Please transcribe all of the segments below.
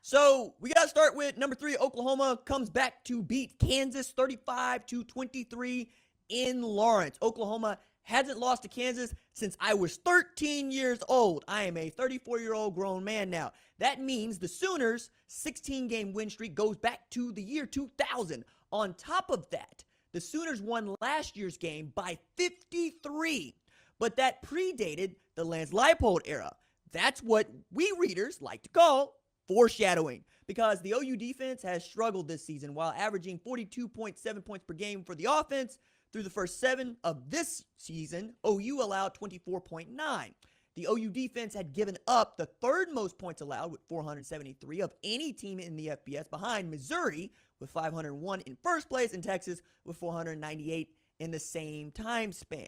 So we got to start with number 3. Oklahoma comes back to beat Kansas 35-23 in Lawrence. Oklahoma hasn't lost to Kansas since I was 13 years old. I am a 34-year-old grown man now. That means the Sooners' 16-game win streak goes back to the year 2000. On top of that, the Sooners won last year's game by 53, but that predated the Lance Leipold era. That's what we readers like to call foreshadowing, because the OU defense has struggled this season while averaging 42.7 points per game for the offense. Through the first 7 of this season, OU allowed 24.9. The OU defense had given up the third most points allowed with 473 of any team in the FBS, behind Missouri with 501 in first place and Texas with 498 in the same time span.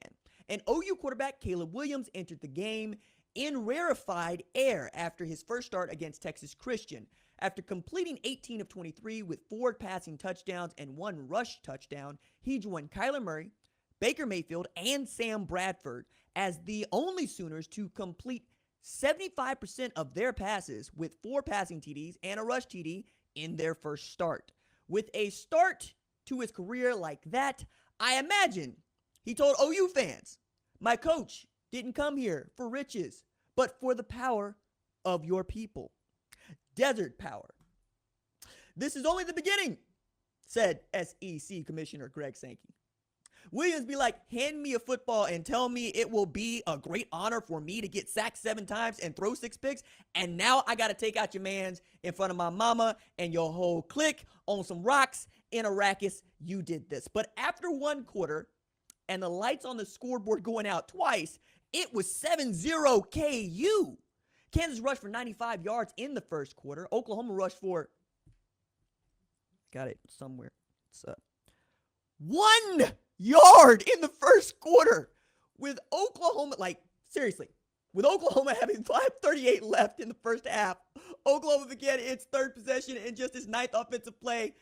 And OU quarterback Caleb Williams entered the game in rarefied air after his first start against Texas Christian. After completing 18 of 23 with 4 passing touchdowns and 1 rush touchdown, he joined Kyler Murray, Baker Mayfield, and Sam Bradford as the only Sooners to complete 75% of their passes with 4 passing TDs and a rush TD in their first start. With a start to his career like that, I imagine he told OU fans, "My coach didn't come here for riches, but for the power of your people." Desert power. "This is only the beginning," said SEC Commissioner Greg Sankey. Williams be like, "Hand me a football and tell me it will be a great honor for me to get sacked 7 times and throw 6 picks, and now I got to take out your mans in front of my mama and your whole clique on some rocks in Arrakis. You did this." But after 1 quarter and the lights on the scoreboard going out twice, it was 7-0 KU. Kansas rushed for 95 yards in the first quarter. Oklahoma rushed for, got it somewhere. It's 1 yard in the first quarter. With Oklahoma, seriously, with Oklahoma having 5:38 left in the first half, Oklahoma began its 3rd possession in just its 9th offensive play.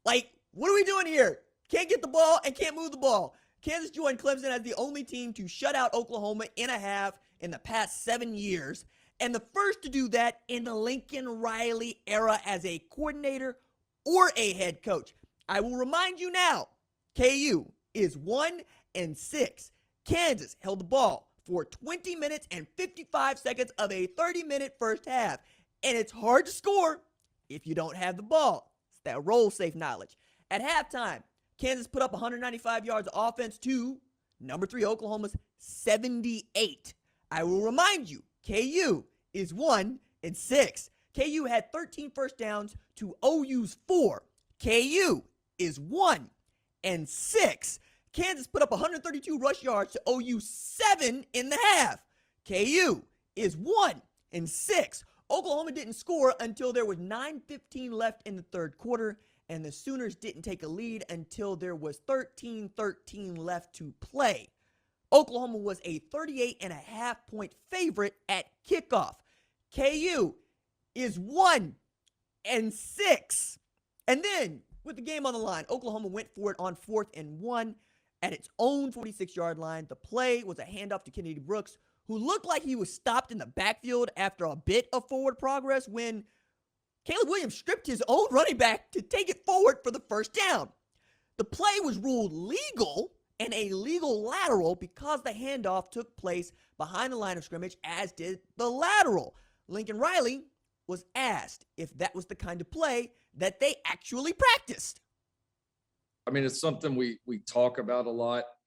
What are we doing here? Can't get the ball and can't move the ball. Kansas joined Clemson as the only team to shut out Oklahoma in a half in the past 7 years, and the first to do that in the Lincoln Riley era as a coordinator or a head coach. I will remind you now, KU is 1-6. Kansas held the ball for 20 minutes and 55 seconds of a 30-minute first half, and it's hard to score if you don't have the ball. It's that roll safe knowledge. At halftime, Kansas put up 195 yards of offense to number 3 Oklahoma's 78. I will remind you, KU is 1-6. KU had 13 first downs to OU's 4. KU is 1-6. Kansas put up 132 rush yards to OU's 7 in the half. KU is 1-6. Oklahoma didn't score until there was 9:15 left in the third quarter, and the Sooners didn't take a lead until there was 13-13 left to play. Oklahoma was a 38.5-point favorite at kickoff. KU is 1-6. And then, with the game on the line, Oklahoma went for it on 4th and 1 at its own 46-yard line. The play was a handoff to Kennedy Brooks, who looked like he was stopped in the backfield after a bit of forward progress when Caleb Williams stripped his own running back to take it forward for the first down. The play was ruled legal and a legal lateral because the handoff took place behind the line of scrimmage, as did the lateral. Lincoln Riley was asked if that was the kind of play that they actually practiced. I mean, it's something we talk about a lot.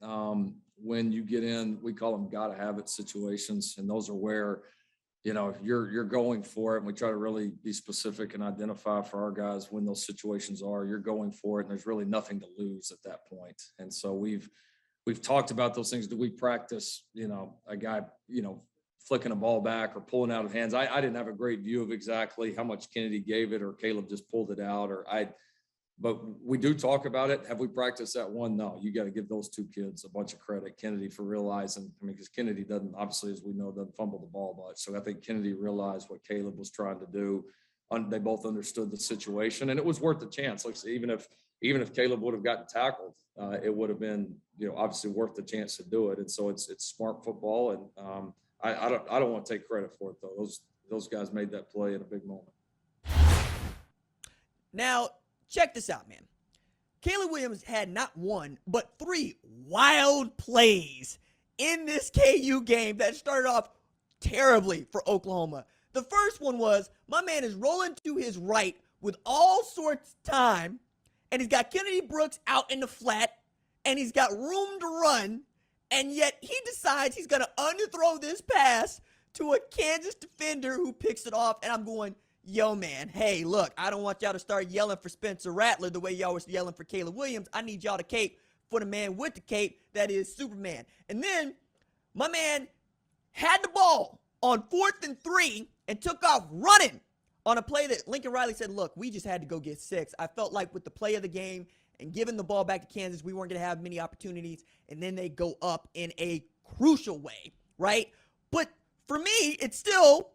When you get in, we call them gotta have it situations. And those are where, you're going for it. And we try to really be specific and identify for our guys when those situations are. You're going for it, and there's really nothing to lose at that point. And so we've talked about those things. Do we practice, a guy, flicking a ball back or pulling out of hands? I didn't have a great view of exactly how much Kennedy gave it or Caleb just pulled it out, but we do talk about it. Have we practiced that one? No. You got to give those 2 kids a bunch of credit. Kennedy for realizing, because Kennedy doesn't, obviously, as we know, doesn't fumble the ball much. So I think Kennedy realized what Caleb was trying to do. They both understood the situation, and it was worth the chance. Like, even if Caleb would have gotten tackled, it would have been, obviously worth the chance to do it. And so it's smart football, and I don't want to take credit for it though. Those guys made that play in a big moment. Now, check this out, man. Caleb Williams had not one, but 3 wild plays in this KU game that started off terribly for Oklahoma. The first one was my man is rolling to his right with all sorts of time, and he's got Kennedy Brooks out in the flat, and he's got room to run, and yet he decides he's going to underthrow this pass to a Kansas defender who picks it off, and I'm going, yo, man, hey, look, I don't want y'all to start yelling for Spencer Rattler the way y'all was yelling for Caleb Williams. I need y'all to cape for the man with the cape, that is Superman. And then my man had the ball on 4th and 3 and took off running on a play that Lincoln Riley said, look, we just had to go get 6. I felt like with the play of the game and giving the ball back to Kansas, we weren't going to have many opportunities, and then they go up in a crucial way, right? But for me, it's still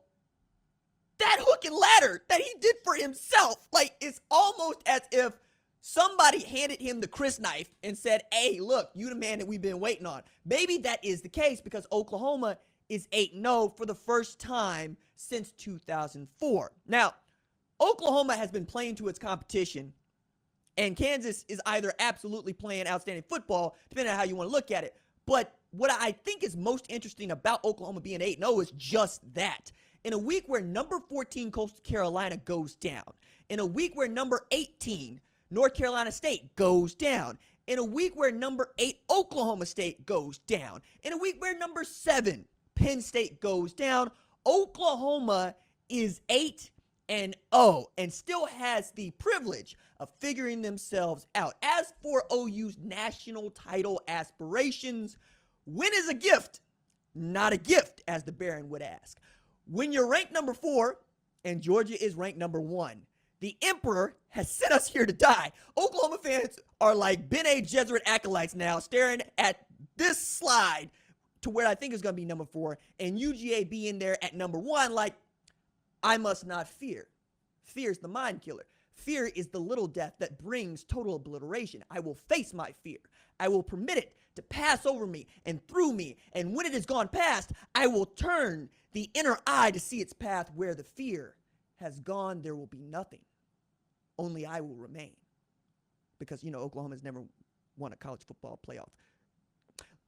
that hook and ladder that he did for himself. Like, it's almost as if somebody handed him the Chris knife and said, hey, look, you the man that we've been waiting on. Maybe that is the case because Oklahoma is 8-0 for the first time since 2004. Now, Oklahoma has been playing to its competition, and Kansas is either absolutely playing outstanding football, depending on how you want to look at it. But what I think is most interesting about Oklahoma being 8-0 is just that. In a week where number 14 Coastal Carolina goes down, in a week where number 18 North Carolina State goes down, in a week where number 8 Oklahoma State goes down, in a week where number 7 Penn State goes down, Oklahoma is 8-0 and still has the privilege of figuring themselves out. As for OU's national title aspirations, win is a gift, not a gift, as the Baron would ask. When you're ranked number 4 and Georgia is ranked number 1, the emperor has sent us here to die. Oklahoma fans are like Bene Gesserit acolytes now, staring at this slide to where I think is going to be number 4, and UGA being there at number 1, like, I must not fear. Fear is the mind killer. Fear is the little death that brings total obliteration. I will face my fear. I will permit it to pass over me and through me, and when it has gone past, I will turn the inner eye to see its path. Where the fear has gone, there will be nothing. Only I will remain. Because, Oklahoma's never won a college football playoff.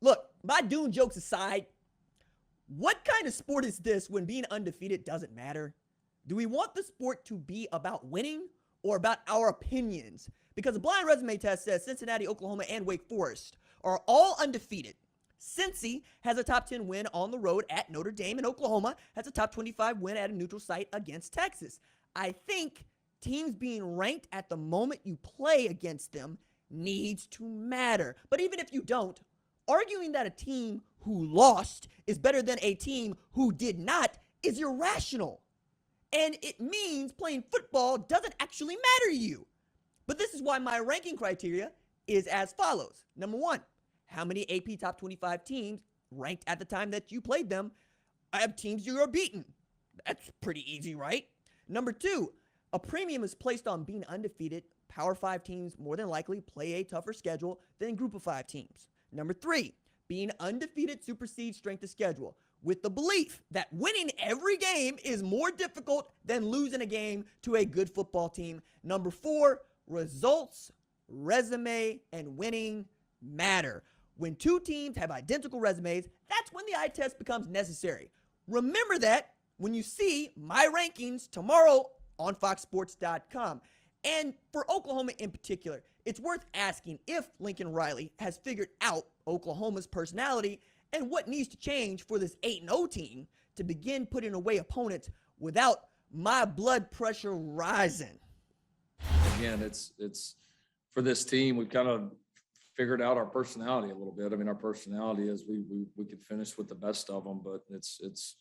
Look, my Dune jokes aside, what kind of sport is this when being undefeated doesn't matter? Do we want the sport to be about winning or about our opinions? Because the blind resume test says Cincinnati, Oklahoma, and Wake Forest are all undefeated. Cincy has a top 10 win on the road at Notre Dame, and Oklahoma has a top 25 win at a neutral site against Texas. I think teams being ranked at the moment you play against them needs to matter. But even if you don't, arguing that a team who lost is better than a team who did not is irrational. And it means playing football doesn't actually matter to you. But this is why my ranking criteria is as follows. Number 1, how many AP top 25 teams ranked at the time that you played them have teams you are beaten? That's pretty easy, right? Number 2, a premium is placed on being undefeated. Power 5 teams more than likely play a tougher schedule than group of 5 teams. Number 3, being undefeated supersedes strength of schedule, with the belief that winning every game is more difficult than losing a game to a good football team. Number 4, results, resume, and winning matter. When 2 teams have identical resumes, that's when the eye test becomes necessary. Remember that when you see my rankings tomorrow on foxsports.com. And for Oklahoma in particular, it's worth asking if Lincoln Riley has figured out Oklahoma's personality and what needs to change for this 8-0 team to begin putting away opponents without my blood pressure rising. Again, it's for this team, we've kind of figured out our personality a little bit. I mean, our personality is we could finish with the best of them, but it's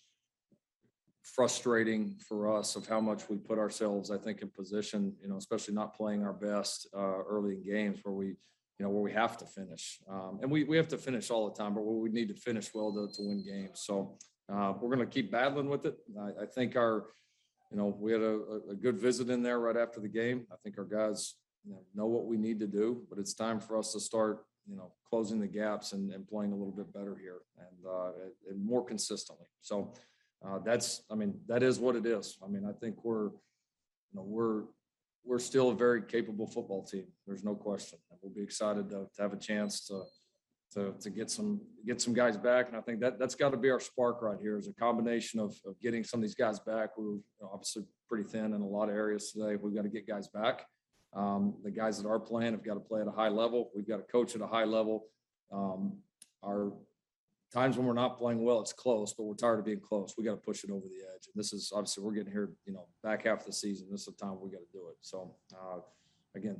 frustrating for us of how much we put ourselves, I think, in position, especially not playing our best early in games where we have to finish. And we have to finish all the time, but we need to finish well to win games. So we're going to keep battling with it. I think we had a good visit in there right after the game. I think our guys know what we need to do, but it's time for us to start, closing the gaps and playing a little bit better here and more consistently. So that is what it is. I mean, I think we're we're still a very capable football team. There's no question. We'll be excited to have a chance to get some guys back. And I think that's got to be our spark right here, is a combination of getting some of these guys back. We were obviously pretty thin in a lot of areas today. We've got to get guys back. The guys that are playing have got to play at a high level. We've got to coach at a high level. Our times when we're not playing well, it's close, but we're tired of being close. We got to push it over the edge. And this is obviously, we're getting here, back half of the season. This is the time we got to do it. So again,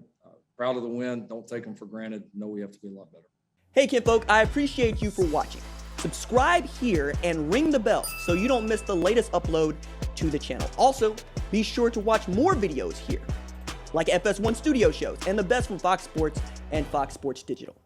proud of the win. Don't take them for granted. Know we have to be a lot better. Hey, kinfolk, I appreciate you for watching. Subscribe here and ring the bell so you don't miss the latest upload to the channel. Also, be sure to watch more videos here, like FS1 Studio shows and the best from Fox Sports and Fox Sports Digital.